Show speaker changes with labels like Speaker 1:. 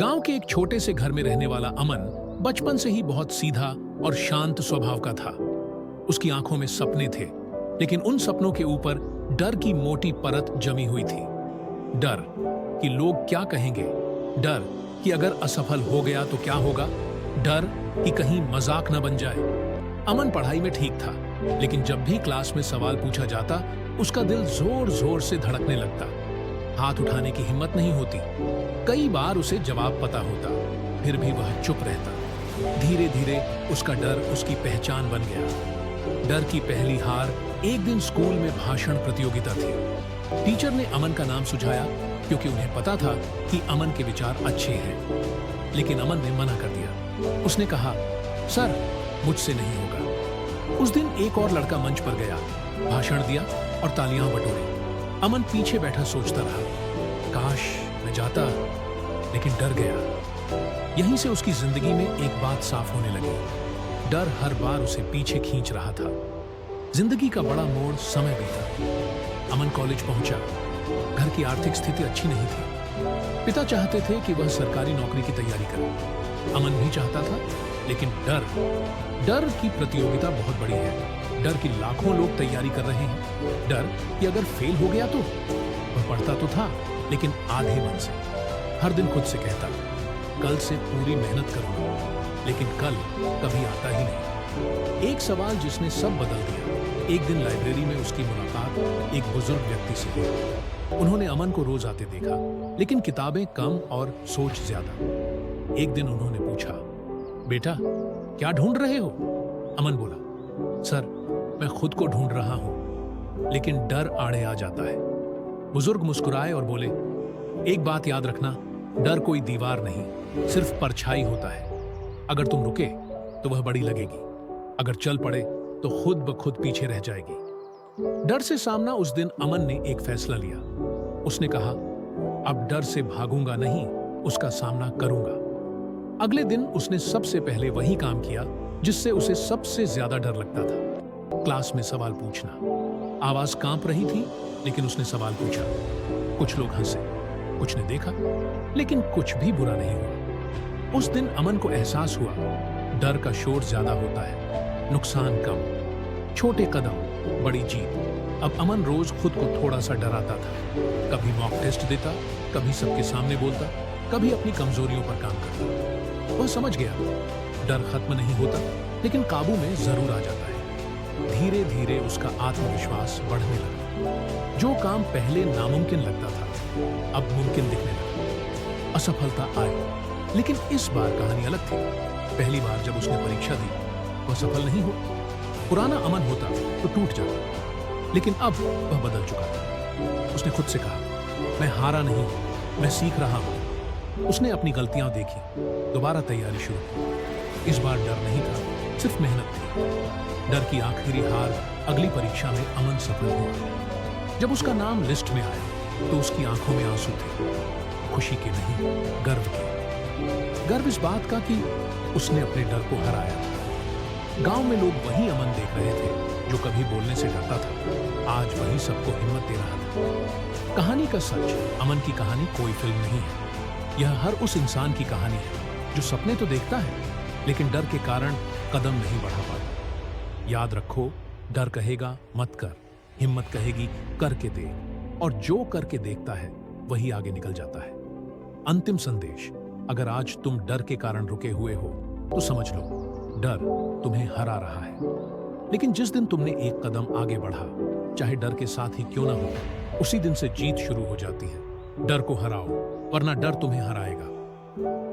Speaker 1: गांव के एक छोटे से घर में रहने वाला अमन बचपन से ही बहुत सीधा और शांत स्वभाव का था। उसकी आंखों में सपने थे, लेकिन उन सपनों के ऊपर डर की मोटी परत जमी हुई थी। डर कि लोग क्या कहेंगे, डर कि अगर असफल हो गया तो क्या होगा, डर कि कहीं मजाक न बन जाए। अमन पढ़ाई में ठीक था, लेकिन जब भी क्लास में सवाल पूछा जाता उसका दिल जोर जोर से धड़कने लगता। हाथ उठाने की हिम्मत नहीं होती। कई बार उसे जवाब पता होता, फिर भी वह चुप रहता। धीरे धीरे उसका डर उसकी पहचान बन गया। डर की पहली हार एक दिन स्कूल में भाषण प्रतियोगिता थी। टीचर ने अमन का नाम सुझाया क्योंकि उन्हें पता था कि अमन के विचार अच्छे हैं, लेकिन अमन ने मना कर दिया। उसने कहा, सर मुझसे नहीं होगा। उस दिन एक और लड़का मंच पर गया, भाषण दिया और तालियां बटोरी। अमन पीछे बैठा सोचता रहा, काश मैं जाता, लेकिन डर गया। यहीं से उसकी जिंदगी में एक बात साफ होने लगी। डर हर बार उसे पीछे खींच रहा था। जिंदगी का बड़ा मोड़ समय बीता। अमन कॉलेज पहुंचा। घर की आर्थिक स्थिति अच्छी नहीं थी। पिता चाहते थे कि वह सरकारी नौकरी की तैयारी करे। अमन भी चाहता था, लेकिन डर की प्रतियोगिता बहुत बड़ी है। डर कि लाखों लोग तैयारी कर रहे हैं। डर कि अगर फेल हो गया तो। वह पढ़ता तो था, लेकिन आधे मन से। हर दिन खुद से कहता, कल से पूरी मेहनत करूंगा, लेकिन कल कभी आता ही नहीं। एक सवाल जिसने सब बदल दिया। एक दिन लाइब्रेरी में उसकी मुलाकात एक बुजुर्ग व्यक्ति से हुई। उन्होंने अमन को रोज आते देखा, लेकिन किताबें कम और सोच ज्यादा। एक दिन उन्होंने पूछा, बेटा क्या ढूंढ रहे हो? अमन बोला, सर मैं खुद को ढूंढ रहा हूं, लेकिन डर आड़े आ जाता है। बुजुर्ग मुस्कुराए और बोले, एक बात याद रखना, डर कोई दीवार नहीं, सिर्फ परछाई होता है। अगर तुम रुके तो वह बड़ी लगेगी, अगर चल पड़े तो खुद ब खुद पीछे रह जाएगी। डर से सामना उस दिन अमन ने एक फैसला लिया। उसने कहा, अब डर से भागूंगा नहीं, उसका सामना करूंगा। अगले दिन उसने सबसे पहले वही काम किया जिससे उसे सबसे ज्यादा डर लगता था। क्लास में सवाल पूछना। आवाज कांप रही थी, लेकिन उसने सवाल पूछा। कुछ लोग हंसे, कुछ ने देखा, लेकिन कुछ भी बुरा नहीं हुआ। उस दिन अमन को एहसास हुआ, डर का शोर ज्यादा होता है, नुकसान कम। छोटे कदम, बड़ी जीत। अब अमन रोज खुद को थोड़ा सा डराता था। कभी मॉक टेस्ट देता, कभी सबके सामने बोलता, कभी अपनी कमजोरियों पर काम करता। वह समझ गया, डर खत्म नहीं होता, लेकिन काबू में जरूर आ जाता है। धीरे धीरे उसका आत्मविश्वास बढ़ने लगा। जो काम पहले नामुमकिन लगता था, अब मुमकिन दिखने लगा। असफलता आई, लेकिन इस बार कहानी अलग थी। पहली बार जब उसने परीक्षा दी, वह सफल नहीं हुआ। पुराना अमन होता तो टूट जाता, लेकिन अब वह बदल चुका था। उसने खुद से कहा, मैं हारा नहीं, मैं सीख रहा हूं। उसने अपनी गलतियां देखी, दोबारा तैयारी शुरू की। इस बार डर नहीं था, सिर्फ मेहनत थी। डर की आखिरी हार अगली परीक्षा में अमन सफल हुआ। जब उसका नाम लिस्ट में आया तो उसकी आंखों में आंसू थे। खुशी के नहीं, गर्व के। गर्व इस बात का कि उसने अपने डर को हराया था। गांव में लोग वही अमन देख रहे थे जो कभी बोलने से डरता था। आज वही सबको हिम्मत दे रहा था। कहानी का सच, अमन की कहानी कोई फिल्म नहीं है। यह हर उस इंसान की कहानी है जो सपने तो देखता है, लेकिन डर के कारण कदम नहीं बढ़ा पाता। याद रखो, डर कहेगा मत कर, हिम्मत कहेगी करके देख, और जो करके देखता है वही आगे निकल जाता है। अंतिम संदेश, अगर आज तुम डर के कारण रुके हुए हो तो समझ लो, डर तुम्हें हरा रहा है। लेकिन जिस दिन तुमने एक कदम आगे बढ़ा, चाहे डर के साथ ही क्यों ना हो, उसी दिन से जीत शुरू हो जाती है। डर को हराओ, वरना डर तुम्हें हराएगा।